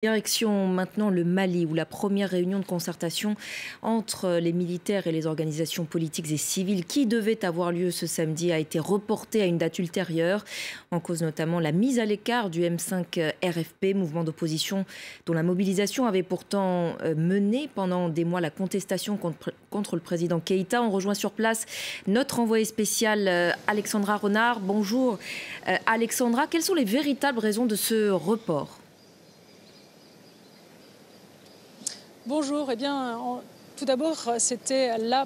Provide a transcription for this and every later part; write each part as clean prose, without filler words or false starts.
Direction maintenant le Mali, où la première réunion de concertation entre les militaires et les organisations politiques et civiles qui devait avoir lieu ce samedi a été reportée à une date ultérieure. En cause notamment la mise à l'écart du M5 RFP, mouvement d'opposition dont la mobilisation avait pourtant mené pendant des mois la contestation contre le président Keïta. On rejoint sur place notre envoyée spéciale Alexandra Renard. Bonjour Alexandra, quelles sont les véritables raisons de ce report ? Bonjour, tout d'abord, c'était la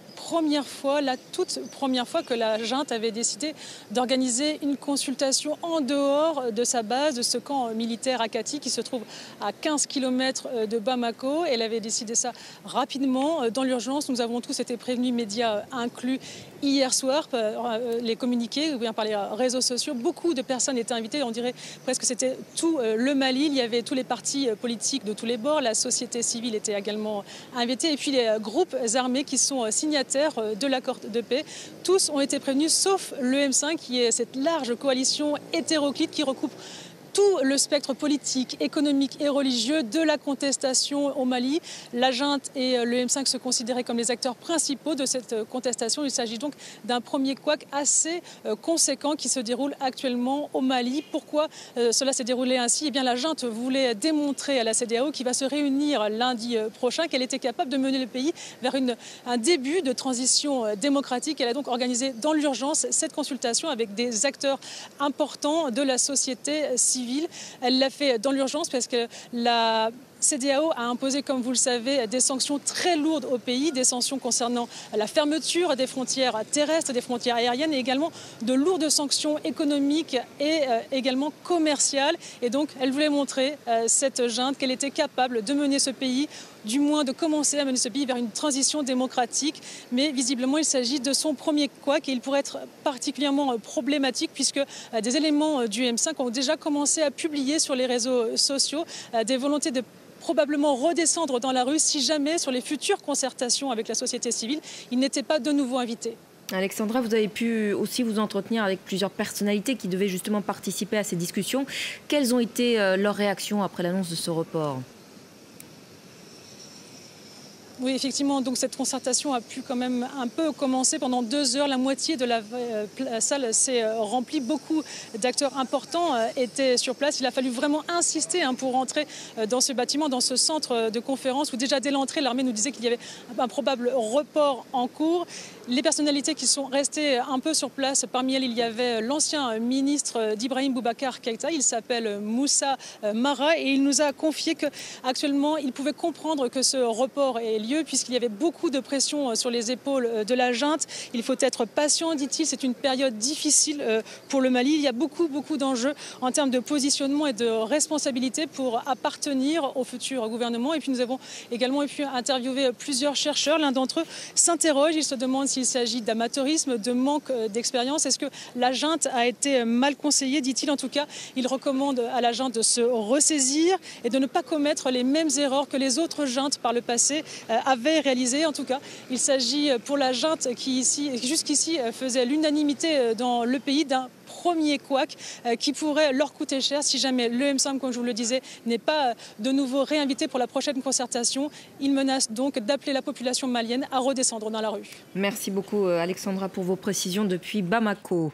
toute première fois que la junte avait décidé d'organiser une consultation en dehors de sa base, de ce camp militaire à Kati, qui se trouve à 15 km de Bamako. Elle avait décidé ça rapidement, dans l'urgence. Nous avons tous été prévenus, médias inclus, hier soir, par les communiqués ou bien par les réseaux sociaux. Beaucoup de personnes étaient invitées, on dirait presque que c'était tout le Mali. Il y avait tous les partis politiques de tous les bords, la société civile était également invitée, et puis les groupes armés qui sont signataires de l'accord de paix. Tous ont été prévenus, sauf le M5, qui est cette large coalition hétéroclite qui recoupe tout le spectre politique, économique et religieux de la contestation au Mali. La junte et le M5 se considéraient comme les acteurs principaux de cette contestation. Il s'agit donc d'un premier couac assez conséquent qui se déroule actuellement au Mali. Pourquoi cela s'est déroulé ainsi ? Eh bien, la junte voulait démontrer à la CEDEAO, qui va se réunir lundi prochain, qu'elle était capable de mener le pays vers un début de transition démocratique. Elle a donc organisé dans l'urgence cette consultation avec des acteurs importants de la société civile. Elle l'a fait dans l'urgence parce que la CEDEAO a imposé, comme vous le savez, des sanctions très lourdes au pays, des sanctions concernant la fermeture des frontières terrestres, des frontières aériennes, et également de lourdes sanctions économiques et également commerciales. Et donc, elle voulait montrer, cette junte, qu'elle était capable de mener ce pays, du moins de commencer à mener ce pays vers une transition démocratique. Mais visiblement, il s'agit de son premier couac et il pourrait être particulièrement problématique puisque des éléments du M5 ont déjà commencé à publier sur les réseaux sociaux des volontés de probablement redescendre dans la rue si jamais, sur les futures concertations avec la société civile, ils n'étaient pas de nouveau invités. Alexandra, vous avez pu aussi vous entretenir avec plusieurs personnalités qui devaient justement participer à ces discussions. Quelles ont été leurs réactions après l'annonce de ce report ? Oui, effectivement, donc cette concertation a pu quand même un peu commencer pendant 2 heures. La moitié de la salle s'est remplie. Beaucoup d'acteurs importants étaient sur place. Il a fallu vraiment insister pour rentrer dans ce bâtiment, dans ce centre de conférence où déjà dès l'entrée, l'armée nous disait qu'il y avait un probable report en cours. Les personnalités qui sont restées un peu sur place, parmi elles, il y avait l'ancien ministre d'Ibrahim Boubacar Keïta. Il s'appelle Moussa Mara et il nous a confié qu'actuellement, il pouvait comprendre que ce report ait lieu puisqu'il y avait beaucoup de pression sur les épaules de la junte. Il faut être patient, dit-il. C'est une période difficile pour le Mali. Il y a beaucoup d'enjeux en termes de positionnement et de responsabilité pour appartenir au futur gouvernement. Et puis nous avons également pu interviewer plusieurs chercheurs. L'un d'entre eux s'interroge. Il se demande s'il s'agit d'amateurisme, de manque d'expérience. Est-ce que la junte a été mal conseillée, dit-il. En tout cas, il recommande à la junte de se ressaisir et de ne pas commettre les mêmes erreurs que les autres juntes par le passé avaient réalisées. En tout cas, il s'agit pour la junte qui jusqu'ici faisait l'unanimité dans le pays d'un premier couac qui pourrait leur coûter cher si jamais le M5, comme je vous le disais, n'est pas de nouveau réinvité pour la prochaine concertation. Il menace donc d'appeler la population malienne à redescendre dans la rue. Merci beaucoup Alexandra pour vos précisions depuis Bamako.